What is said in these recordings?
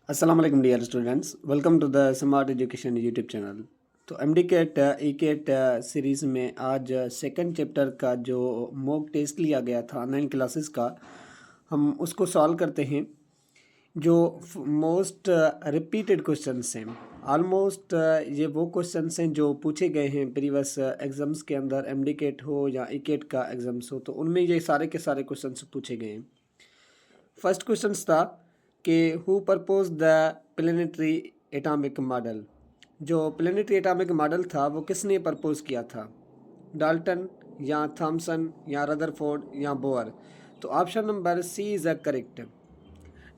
अस्सलाम वालेकुम dear students, welcome to the smart education YouTube channel. तो MDCAT ECAT series में आज सेकंड चैप्टर का जो मॉक टेस्ट लिया गया था ऑनलाइन क्लासेस का, हम उसको सॉल्व करते हैं। जो मोस्ट रिपीटेड क्वेश्चंस हैं, ऑलमोस्ट ये वो क्वेश्चंस हैं जो पूछे गए हैं प्रीवियस एग्ज़ाम्स के अंदर, एम डी केट हो या ई केट का एग्ज़ाम्स हो, तो उनमें ये सारे के सारे क्वेश्चंस पूछे गए हैं। फर्स्ट क्वेश्चन था कि who propose the planetary atomic model. जो प्लेनेटरी एटॉमिक मॉडल था वो किसने प्रपोज किया था? डाल्टन या थॉमसन या रदरफोर्ड या बोअर? तो option number C is a correct.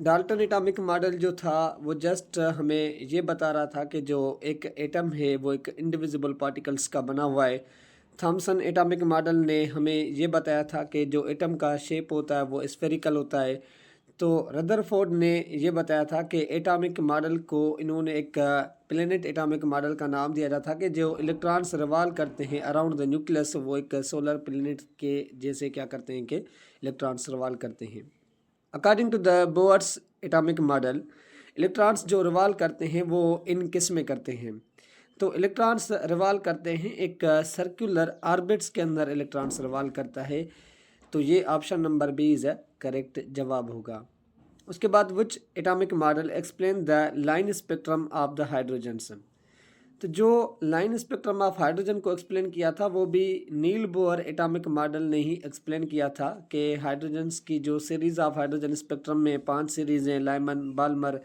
Dalton atomic model जो था वो जस्ट हमें ये बता रहा था कि जो एक एटम है वो एक इंडिविजिबल पार्टिकल्स का बना हुआ है। थॉमसन एटॉमिक मॉडल ने हमें ये बताया था कि जो एटम का शेप होता है वो स्फेरिकल होता है। तो रदरफोर्ड ने ये बताया था कि एटॉमिक मॉडल को इन्होंने एक प्लेनेट एटॉमिक मॉडल का नाम दिया जाता था कि जो इलेक्ट्रॉन्स रिवॉल्व करते हैं अराउंड द न्यूक्लियस, वो एक सोलर प्लेनेट के जैसे क्या करते हैं कि इलेक्ट्रॉन्स रिवॉल्व करते हैं। According to the Bohr's atomic model, electrons जो रिवॉल्व करते हैं वो इन किस में करते हैं? तो इलेक्ट्रॉन्स रिवॉल्व करते हैं एक सर्कुलर ऑर्बिट्स के अंदर इलेक्ट्रॉन्स रिवॉल्व करता है। तो ये option number B is correct जवाब होगा। उसके बाद which atomic model explain the line spectrum of the hydrogens. तो जो लाइन स्पेक्ट्रम ऑफ हाइड्रोजन को एक्सप्लेन किया था वो भी नील बोअर एटॉमिक मॉडल ने ही एक्सप्लेन किया था कि हाइड्रोजन्स की जो सीरीज़ ऑफ हाइड्रोजन स्पेक्ट्रम में 5 सीरीज़ हैं, लाइमन, बाल्मर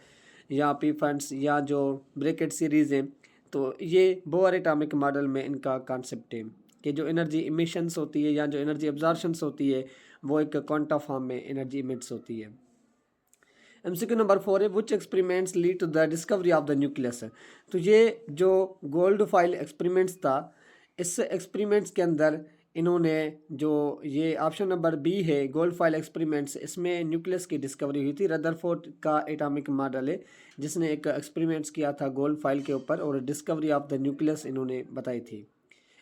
या पीफेंस या जो ब्रैकेट सीरीज़ हैं, तो ये बोअर एटॉमिक मॉडल में इनका कॉन्सेप्ट है कि जो एनर्जी इमिशंस होती है या जो एनर्जी एब्जॉर्प्शंस होती है वो एक क्वांटा फॉर्म में एनर्जी इमिट्स होती है। एमसीक्यू नंबर 4 है which experiments lead to the discovery of the nucleus. तो ये जो गोल्ड फाइल एक्सपेरिमेंट्स था, इस एक्सपेरिमेंट्स के अंदर इन्होंने जो ये ऑप्शन नंबर बी है गोल्ड फाइल एक्सपेरिमेंट्स, इसमें न्यूक्लियस की डिस्कवरी हुई थी। रदरफोर्ड का एटॉमिक मॉडल है जिसने एक एक्सपेरिमेंट्स किया था गोल्ड फाइल के ऊपर और डिस्कवरी ऑफ द न्यूक्लियस इन्होंने बताई थी।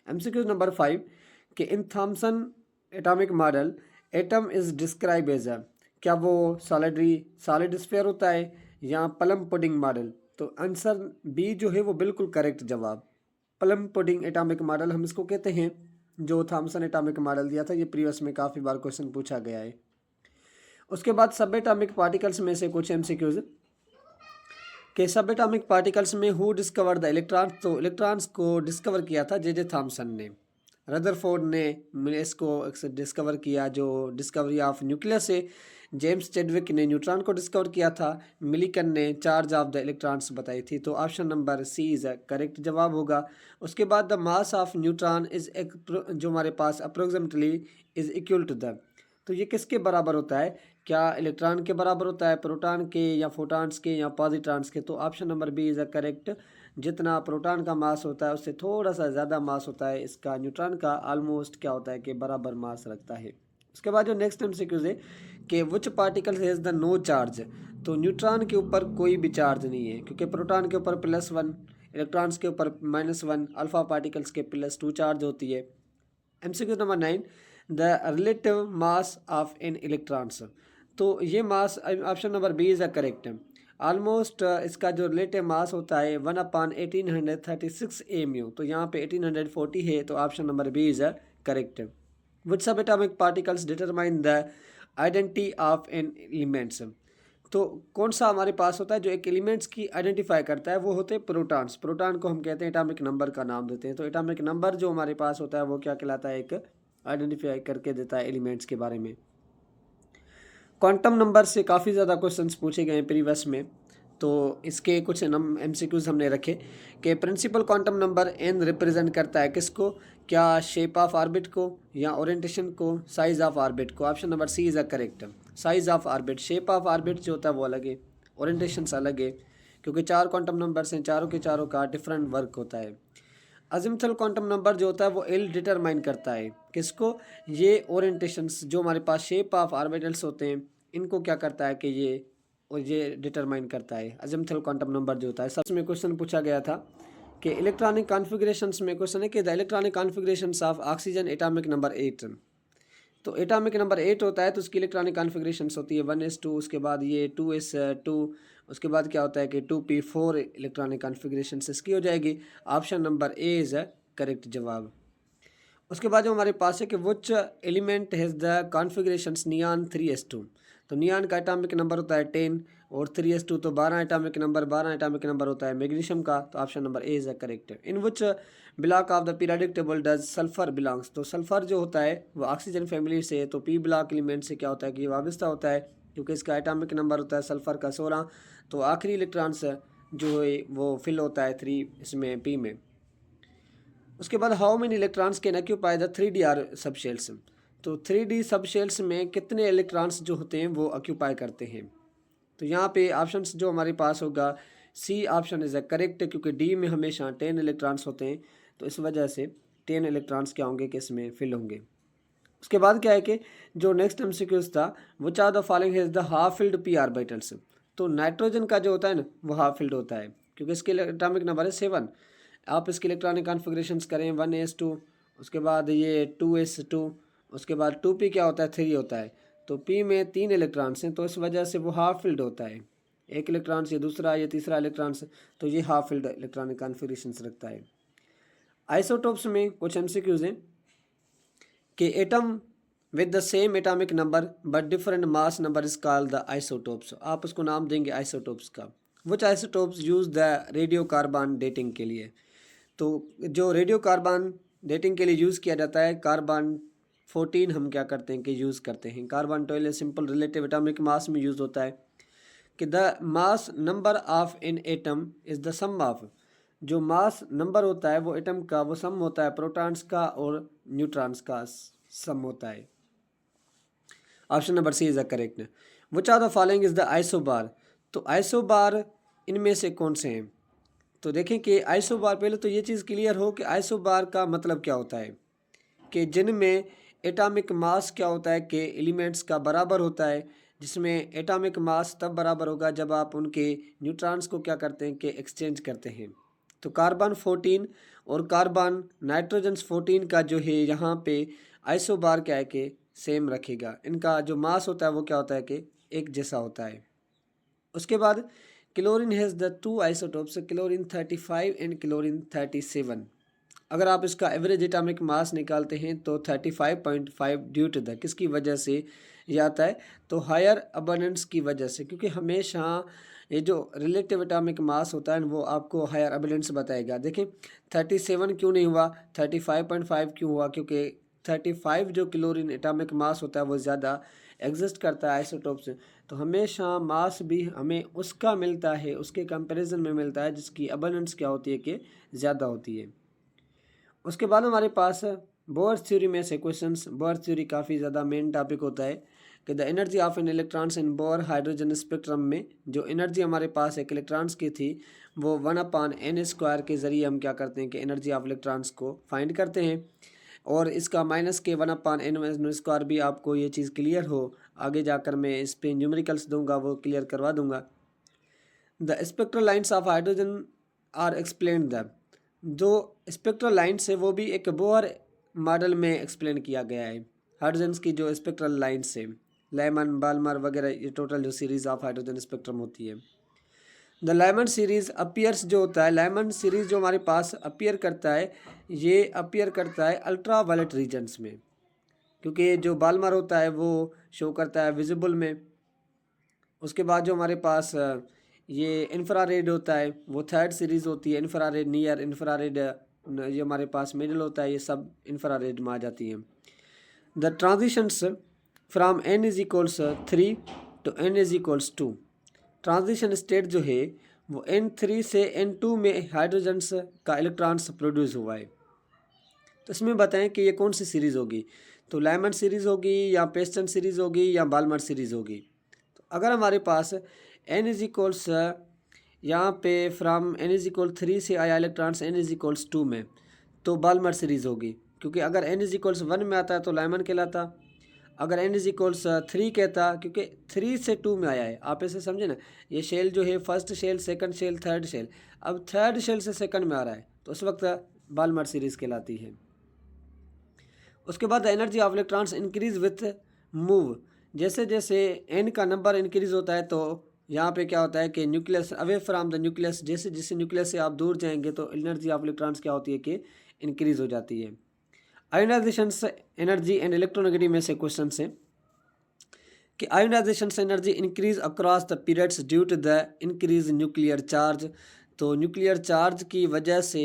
एमसीक्यू नंबर 5 कि in Thomson atomic model atom is describe as a, क्या वो सॉलिड स्फीयर होता है या प्लम पुडिंग मॉडल? तो आंसर बी जो है वो बिल्कुल करेक्ट जवाब। प्लम पुडिंग एटॉमिक मॉडल हम इसको कहते हैं, जो थॉमसन एटॉमिक मॉडल दिया था। ये प्रीवियस में काफ़ी बार क्वेश्चन पूछा गया है। उसके बाद सब एटॉमिक पार्टिकल्स में से कुछ एमसीक्यूज के सब एटॉमिक पार्टिकल्स में हु डिस्कवर द इलेक्ट्रॉन्स। तो इलेक्ट्रॉन्स को डिस्कवर किया था जे थॉमसन ने। रदरफोर्ड ने इसको डिस्कवर किया, जो डिस्कवरी ऑफ न्यूक्लियस है। जेम्स चेडविक ने न्यूट्रॉन को डिस्कवर किया था। मिलिकन ने चार्ज ऑफ द इलेक्ट्रॉन्स बताई थी। तो option number C is correct जवाब होगा। उसके बाद the mass of neutron is जो हमारे पास approximately is equal to the, तो ये किसके बराबर होता है? क्या इलेक्ट्रॉन के बराबर होता है, प्रोटॉन के या फोटॉन्स के या पॉजिट्रॉन्स के? तो option number B is a correct. जितना प्रोटॉन का मास होता है उससे थोड़ा सा ज़्यादा मास होता है इसका न्यूट्रॉन का, ऑलमोस्ट क्या होता है कि बराबर मास रखता है। उसके बाद जो नेक्स्ट एमसीक्यूज है कि which particle has the no charge. तो न्यूट्रॉन के ऊपर कोई भी चार्ज नहीं है क्योंकि प्रोटॉन के ऊपर +1, इलेक्ट्रॉन्स के ऊपर -1, अल्फा पार्टिकल्स के +2 चार्ज होती है। MCQ number 9 the relative mass of in electrons. तो ये mass option number B is a correct. Almost इसका जो रिलेटिव मास होता है 1/1836 एमयू, तो यहाँ पे 1840 है। तो option number B is a correct. Which sub atomic particles determine the identity of an elements. तो कौन सा हमारे पास होता है जो एक एलिमेंट्स की आइडेंटिफाई करता है? वो होते हैं प्रोटॉन्स। प्रोटॉन को हम कहते हैं एटॉमिक नंबर का नाम देते हैं। तो एटॉमिक नंबर जो हमारे पास होता है वो क्या कहलाता है? एक आइडेंटिफाई करके देता है एलिमेंट्स के बारे में। क्वांटम नंबर से काफ़ी ज़्यादा क्वेश्चंस पूछे गए हैं प्रीवियस में, तो इसके कुछ एमसीक्यूज हमने रखे कि principal quantum number N represent करता है किसको? क्या शेप ऑफ ऑर्बिट को या ओरिएंटेशन को, साइज ऑफ ऑर्बिट को? Option number C is a correct. Size of orbit, shape of orbit जो होता है वो अलग है, ओरिएंटेशन अलग है, क्योंकि 4 क्वांटम नंबर्स हैं, चारों के चारों का डिफरेंट वर्क होता है। अजिमुथल क्वांटम नंबर जो होता है वो एल डिटरमाइन करता है किसको? ये ओरिएंटेशंस जो हमारे पास शेप ऑफ ऑर्बिटल्स होते हैं इनको क्या करता है कि ये डिटरमाइन करता है। अजिमुथल क्वांटम नंबर जो होता है, सबसे में क्वेश्चन पूछा गया था कि इलेक्ट्रॉनिक कॉन्फ़िगरेशंस में क्वेश्चन है कि the electronic configurations of oxygen atomic number 8। तो एटॉमिक नंबर 8 होता है तो उसकी इलेक्ट्रॉनिक कॉन्फ़िगरेशंस होती है 1s2, उसके बाद ये 2s2 उसके बाद क्या होता है कि 2p4 इलेक्ट्रॉनिक कॉन्फ़िगरेशन से इसकी हो जाएगी। Option number A is a correct जवाब। उसके बाद जो हमारे पास है कि which element has the configurations neon 3s2। तो नियॉन का एटॉमिक नंबर होता है 10 और 3s2 तो 12 एटॉमिक नंबर होता है मैग्नीशियम का। तो option number A is a correct. In which block of the periodic table does sulphur belongs. तो सल्फर जो होता है वो ऑक्सीजन फैमिली से, तो पी ब्लॉक एलिमेंट से क्या होता है कि वाबस्ता होता है, क्योंकि इसका एटॉमिक नंबर होता है सल्फर का 16। तो आखिरी इलेक्ट्रॉन्स जो है वो फिल होता है 3 इसमें पी में। उसके बाद how many electrons can occupy the 3d सब शेल्स। तो 3d सब शेल्स में कितने इलेक्ट्रॉन्स जो होते हैं वो ऑक्यूपाई करते हैं। तो यहाँ पे ऑप्शंस जो हमारे पास होगा C option is a correct, क्योंकि डी में हमेशा 10 इलेक्ट्रॉन्स होते हैं, तो इस वजह से 10 इलेक्ट्रॉन्स क्या होंगे कि इसमें फिल होंगे। उसके बाद क्या है कि जो नेक्स्ट एमसीक्यूज था वो चार the following has the half filled P orbitals. तो नाइट्रोजन का जो होता है ना वो हाफ फिल्ड होता है, क्योंकि इसके एटॉमिक नंबर है 7। आप इसके इलेक्ट्रॉनिक कॉन्फ़िगरेशंस करें 1s2, उसके बाद ये 2s2, उसके बाद 2p क्या होता है 3 होता है। तो p में 3 इलेक्ट्रॉन्स हैं, तो इस वजह से वो हाफ फिल्ड होता है। एक इलेक्ट्रॉन्स, ये दूसरा, ये तीसरा इलेक्ट्रॉन्स, तो ये हाफ फिल्ड इलेक्ट्रॉनिक कॉन्फ़िगरेशंस रखता है। आइसोटोप्स में कुछ एमसीक्यूज हैं कि atom with the same atomic number but different mass number is called the isotopes. आप उसको नाम देंगे आइसोटोप्स का। Which isotopes use the radio carbon dating के लिए। तो जो रेडियो कार्बन डेटिंग के लिए यूज़ किया जाता है, कार्बन 14 हम क्या करते हैं कि यूज़ करते हैं। Carbon 12 simple relative atomic mass में यूज़ होता है कि the mass number of in atom is the sum of. जो मास नंबर होता है वो एटम का वो सम होता है प्रोटॉन्स का और न्यूट्रॉन्स का सम होता है। Option number C is the correct. Which are the following is the isobar. तो आइसोबार इनमें से कौन से हैं। तो देखें कि आइसोबार, पहले तो ये चीज़ क्लियर हो कि आइसोबार का मतलब क्या होता है कि जिनमें एटॉमिक मास क्या होता है कि एलिमेंट्स का बराबर होता है, जिसमें एटॉमिक मास तब बराबर होगा जब आप उनके न्यूट्रॉन्स को क्या करते हैं कि एक्सचेंज करते हैं। तो कार्बन 14 और कार्बन नाइट्रोजन 14 का जो है यहाँ पे आइसोबार क्या है कि सेम रखेगा। इनका जो मास होता है वो क्या होता है कि एक जैसा होता है। उसके बाद chlorine has the two isotopes, chlorine 35 and chlorine 37। अगर आप इसका एवरेज एटॉमिक मास निकालते हैं तो 35.5 ड्यू टू द किसकी वजह से ये आता है, तो हायर अबंडेंस की वजह से, क्योंकि हमेशा ये जो रिलेटिव एटॉमिक मास होता है वो आपको हायर अबंडेंस बताएगा। देखिए 37 क्यों नहीं हुआ, 35.5 क्यों हुआ, क्योंकि 35 जो क्लोरीन एटॉमिक मास होता है वो ज़्यादा एग्जिस्ट करता है आइसोटोप से। तो हमेशा मास भी हमें उसका मिलता है, उसके कंपैरिजन में मिलता है जिसकी अबंडेंस क्या होती है कि ज़्यादा होती है। उसके बाद हमारे पास बोर थ्योरी में से क्वेश्चंस। बोर थ्योरी काफ़ी ज़्यादा मेन टॉपिक होता है कि the energy of an electrons in Bohr hydrogen spectrum में जो एनर्जी हमारे पास एक इलेक्ट्रॉन्स की थी वो 1/n² के ज़रिए हम क्या करते हैं कि एनर्जी ऑफ इलेक्ट्रॉन्स को फाइंड करते हैं। और इसका माइनस के 1/n² भी आपको ये चीज़ क्लियर हो, आगे जाकर मैं इस पे न्यूमेरिकल्स दूंगा वो क्लियर करवा दूंगा। The spectral lines of hydrogen are explain the. जो स्पेक्ट्रल लाइन्स है वो भी एक बोर मॉडल में एक्सप्लेन किया गया है। हाइड्रोजन की जो स्पेक्ट्रल लाइन्स है, लेमन बाल्मर वगैरह, ये टोटल जो सीरीज ऑफ हाइड्रोजन स्पेक्ट्रम होती है। द लेमन सीरीज़ अपीयर्स जो होता है, लेमन सीरीज़ जो हमारे पास अपीयर करता है ये अपीयर करता है अल्ट्रा वायलेट रीजन्स में, क्योंकि जो बाल्मर होता है वो शो करता है विजिबल में। उसके बाद जो हमारे पास ये इंफ्रारेड होता है वो थर्ड सीरीज़ होती है। इंफ्रारेड, नियर इंफ्रारेड, ये हमारे पास मिडल होता है, ये सब इंफ्रारेड में आ जाती है। The transitions from n is equals 3 to n is equals 2। Transition state जो है वो n3 से n2 में हाइड्रोजन्स का इलेक्ट्रॉन्स प्रोड्यूस हुआ है। तो इसमें बताएं कि ये कौन सी सीरीज़ होगी, तो लेमन सीरीज़ होगी या पेस्टन सीरीज़ होगी या बाल्मर सीरीज़ होगी। तो अगर हमारे पास n इज इक्वल्स यहाँ पे फ्राम n इज इक्वल 3 से आया इलेक्ट्रॉन्स n इज इक्वल्स 2 में, तो बाल्मर सीरीज़ होगी। क्योंकि अगर n इज इक्वल्स 1 में आता है तो लेमन कहलाता, अगर n इज इक्वल्स 3 कहता, क्योंकि 3 से 2 में आया है। आप ऐसे समझे ना, ये शेल जो है first shell, second shell, third shell, अब थर्ड शेल से सेकंड में आ रहा है तो उस वक्त बाल्मर सीरीज़ कहलाती है। उसके बाद energy of electrons increase with move. जैसे जैसे n का नंबर इंक्रीज होता है तो यहाँ पे क्या होता है कि nucleus away from the nucleus, जैसे जैसे न्यूक्लियस से आप दूर जाएंगे तो एनर्जी ऑफ इलेक्ट्रॉन्स क्या होती है कि इंक्रीज हो जाती है। आयोनाइजेशन एनर्जी एंड इलेक्ट्रोनेगेटिव में से क्वेश्चन है कि ionization energy increase across the periods due to the increase nuclear charge. तो न्यूक्लियर चार्ज की वजह से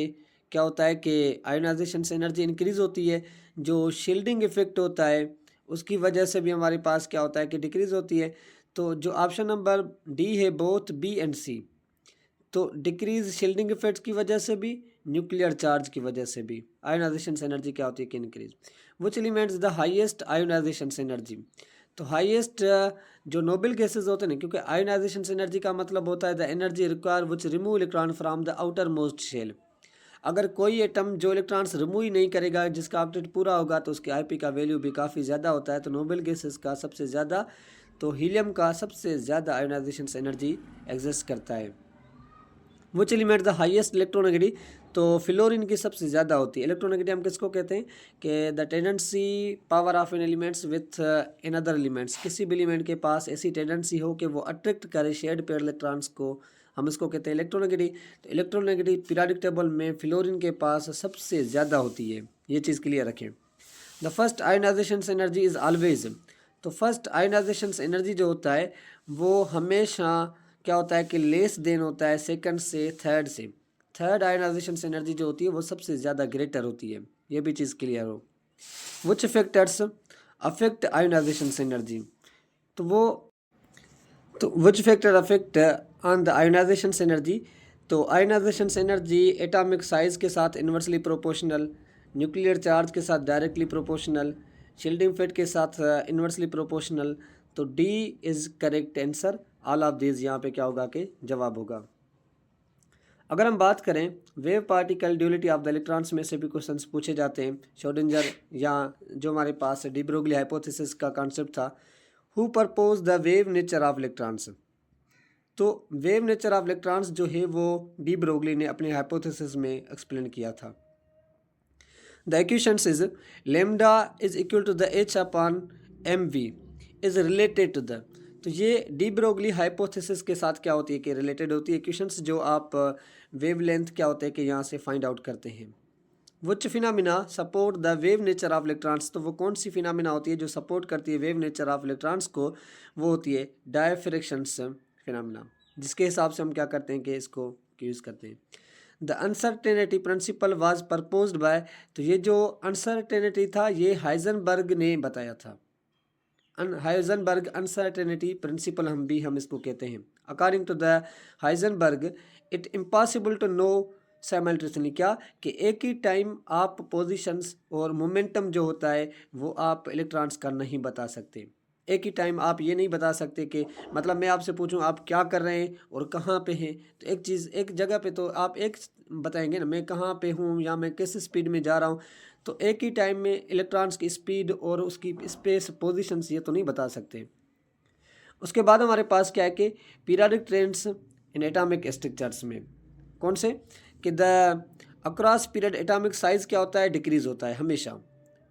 क्या होता है कि आयोनाइजेशन एनर्जी इंक्रीज होती है। जो शील्डिंग इफेक्ट होता है उसकी वजह से भी हमारे पास क्या होता है कि डिक्रीज होती है। तो जो ऑप्शन नंबर डी है बोथ बी एंड सी, तो डिक्रीज शील्डिंग इफेक्ट्स की वजह से भी, न्यूक्लियर चार्ज की वजह से भी आयोनाइजेशन एनर्जी क्या होती है कि increase. Which elements the highest ionization energy. तो हाईएस्ट जो नोबल गैसेज होते हैं ना, क्योंकि आयोनाइजेशन एनर्जी का मतलब होता है the energy require which remove electron from the outermost shell. अगर कोई एटम जो इलेक्ट्रॉन्स रिमूव ही नहीं करेगा, जिसका ऑक्टेट पूरा होगा, तो उसके आईपी का वैल्यू भी काफ़ी ज़्यादा होता है। तो नोबल गैसेज का सबसे ज़्यादा, तो हीलियम का सबसे ज़्यादा आयोनाइजेशन एनर्जी एग्जिस्ट करता है। Which element the highest electronegative, तो फ्लोरीन की सबसे ज़्यादा होती है। इलेक्ट्रोनेगेटिव हम किसको कहते हैं कि the tendency power of an elements within other elements, किसी भी एलिमेंट के पास ऐसी टेंडेंसी हो कि वो अट्रैक्ट करे शेयर्ड पेयर इलेक्ट्रॉन्स को, हम इसको कहते हैं इलेक्ट्रोनेगेटिव। तो इलेक्ट्रोनेगेटिव पीरियोडिक टेबल में फ्लोरीन के पास सबसे ज़्यादा होती है, ये चीज़ क्लियर रखें। The first ionization energy is always, तो फर्स्ट आयोनाइजेशन एनर्जी जो होता है वो हमेशा क्या होता है कि लेस देन होता है सेकंड से, थर्ड से। थर्ड आयोनाइजेशन एनर्जी जो होती है वो सबसे ज़्यादा ग्रेटर होती है, ये भी चीज़ क्लियर हो। Which factors affect ionization energy, तो वो, तो which factor affect on the ionization energy. तो आयोनाइजेशन एनर्जी एटॉमिक साइज के साथ इन्वर्सली प्रोपोर्शनल, न्यूक्लियर चार्ज के साथ डायरेक्टली प्रोपोर्शनल, शील्डिंग इफेक्ट के साथ इन्वर्सली प्रोपोर्शनल। तो D is correct answer, all of this यहाँ पे क्या होगा कि जवाब होगा। अगर हम बात करें wave particle duality of the electrons में से भी क्वेश्चंस पूछे जाते हैं। श्रोडिंगर या जो हमारे पास डी ब्रोगली हाइपोथेसिस का कॉन्सेप्ट था, who propose the wave nature of electrons. तो वेव नेचर ऑफ इलेक्ट्रॉन्स जो है वो डी ब्रोगली ने अपने हाइपोथेसिस में एक्सप्लेन किया था। The equations is lambda is equal to the H upon M V is related to the, तो ये डी ब्रोगली हाइपोथेसिस के साथ क्या होती है कि रिलेटेड होती है इक्वेशंस, जो आप वेवलेंथ क्या होते हैं कि यहाँ से फाइंड आउट करते हैं। Which phenomena support the wave nature of electrons, तो वो कौन सी फिनोमिना होती है जो सपोर्ट करती है वेव नेचर ऑफ इलेक्ट्रॉन्स को, वो होती है डायफ्रैक्शंस फिनोमिना, जिसके हिसाब से हम क्या करते हैं कि इसको यूज़ करते हैं। The uncertainty principle was proposed by, तो ये जो अनसर्टेनिटी था ये हाइजनबर्ग ने बताया था। हाइजनबर्ग अनसर्टेनिटी प्रिंसिपल हम इसको कहते हैं। According to the Heisenberg it impossible to know simultaneously, क्या कि एक ही टाइम आप पोजीशंस और मोमेंटम जो होता है वो आप इलेक्ट्रॉन्स का नहीं बता सकते। एक ही टाइम आप ये नहीं बता सकते कि मतलब मैं आपसे पूछूं आप क्या कर रहे हैं और कहाँ पे हैं, तो एक चीज़ एक जगह पे तो आप एक बताएंगे ना, मैं कहाँ पे हूँ या मैं किस स्पीड में जा रहा हूँ। तो एक ही टाइम में इलेक्ट्रॉन्स की स्पीड और उसकी स्पेस पोजीशंस ये तो नहीं बता सकते। उसके बाद हमारे पास क्या है कि periodic trends in atomic structures में कौन से, कि the across period atomic size क्या होता है, डिक्रीज होता है हमेशा।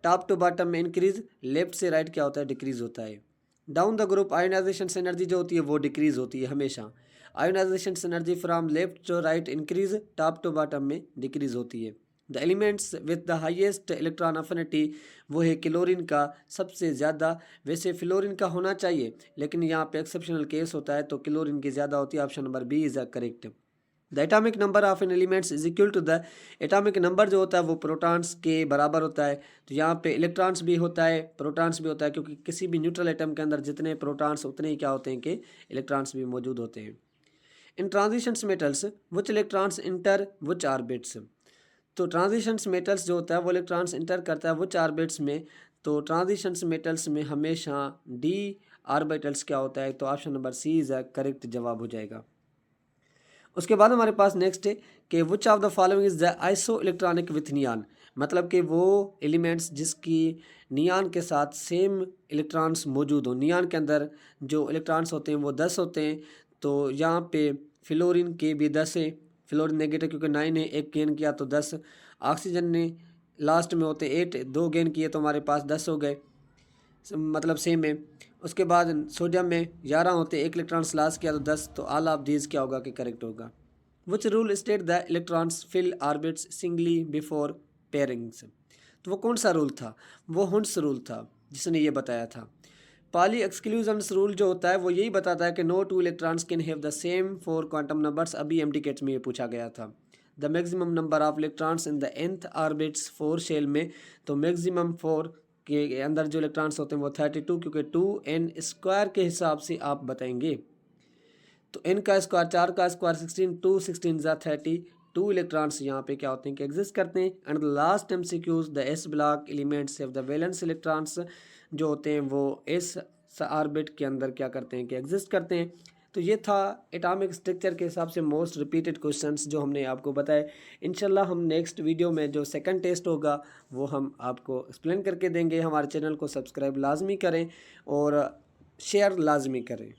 टॉप टू बॉटम में इंक्रीज, लेफ्ट से राइट क्या होता है, डिक्रीज होता है। Down the group ionization energy जो होती है वो डिक्रीज होती है हमेशा। Ionization energy from left to right increase, top to bottom में डिक्रीज होती है। The elements with the highest electron affinity, वो है क्लोरीन का सबसे ज़्यादा। वैसे फ्लोरीन का होना चाहिए लेकिन यहाँ पे एक्सेप्शनल केस होता है तो क्लोरीन की ज़्यादा होती है। Option number B is a correct. The atomic number of an elements is equal to the, atomic number जो होता है वो प्रोटॉन्स के बराबर होता है। तो यहाँ पे इलेक्ट्रॉन्स भी होता है, प्रोटॉन्स भी होता है, क्योंकि किसी भी न्यूट्रल एटम के अंदर जितने प्रोटॉन्स उतने ही क्या होते हैं कि इलेक्ट्रॉन्स भी मौजूद होते हैं। In transitions metals which electrons inter which orbits, तो ट्रांजिशंस मेटल्स जो होता है वो इलेक्ट्रॉन्स इंटर करता है विच ऑर्बिट्स में। तो ट्रांजिशंस मेटल्स में हमेशा डी ऑर्बिटल्स क्या होता है, तो option number C is correct जवाब हो जाएगा। उसके बाद हमारे पास नेक्स्ट है कि which of the following is the isoelectronic with neon, मतलब कि वो एलिमेंट्स जिसकी नियान के साथ सेम इलेक्ट्रॉन्स मौजूद हो। नियान के अंदर जो इलेक्ट्रॉन्स होते हैं वो 10 होते हैं, तो यहाँ पे फ्लोरीन के भी 10 है। फ्लोरीन नेगेटिव क्योंकि 9 है, एक गेन किया तो 10। ऑक्सीजन ने लास्ट में होते 8, 2 गेन किए तो हमारे पास 10 हो गए, मतलब सेम है। उसके बाद सोडियम में 11 होते, एक इलेक्ट्रॉन लॉस किया तो 10, तो ऑल ऑफ दीज क्या होगा कि करेक्ट होगा। Which rule state the electrons fill orbitals singly before pairings, तो वो कौन सा रूल था, वो हुंड्स रूल था जिसने ये बताया था। पाली एक्सक्लूजन्स रूल जो होता है वो यही बताता है कि no two electrons can have the same four quantum numbers, अभी एमडीकेट्स में ये पूछा गया था। The maximum number of electrons in the nth orbits 4 shell में, तो मैक्सिमम 4 के अंदर जो इलेक्ट्रॉन्स होते हैं वो 32, क्योंकि 2n स्क्वायर के हिसाब से आप बताएंगे। तो n का स्क्वायर 4 का स्क्वायर 16, 2 16 ज़ा 32 इलेक्ट्रॉन्स यहाँ पे क्या होते हैं कि एग्जिस्ट करते हैं। And the last MCQs the S block elements of the valence electrons जो होते हैं वो एस ऑर्बिट के अंदर क्या करते हैं कि एग्जिस्ट करते हैं। तो ये था एटॉमिक स्ट्रक्चर के हिसाब से मोस्ट रिपीटेड क्वेश्चंस जो हमने आपको बताए। इंशाल्लाह हम नेक्स्ट वीडियो में जो सेकंड टेस्ट होगा वो हम आपको एक्सप्लेन करके देंगे। हमारे चैनल को सब्सक्राइब लाजमी करें और शेयर लाजमी करें।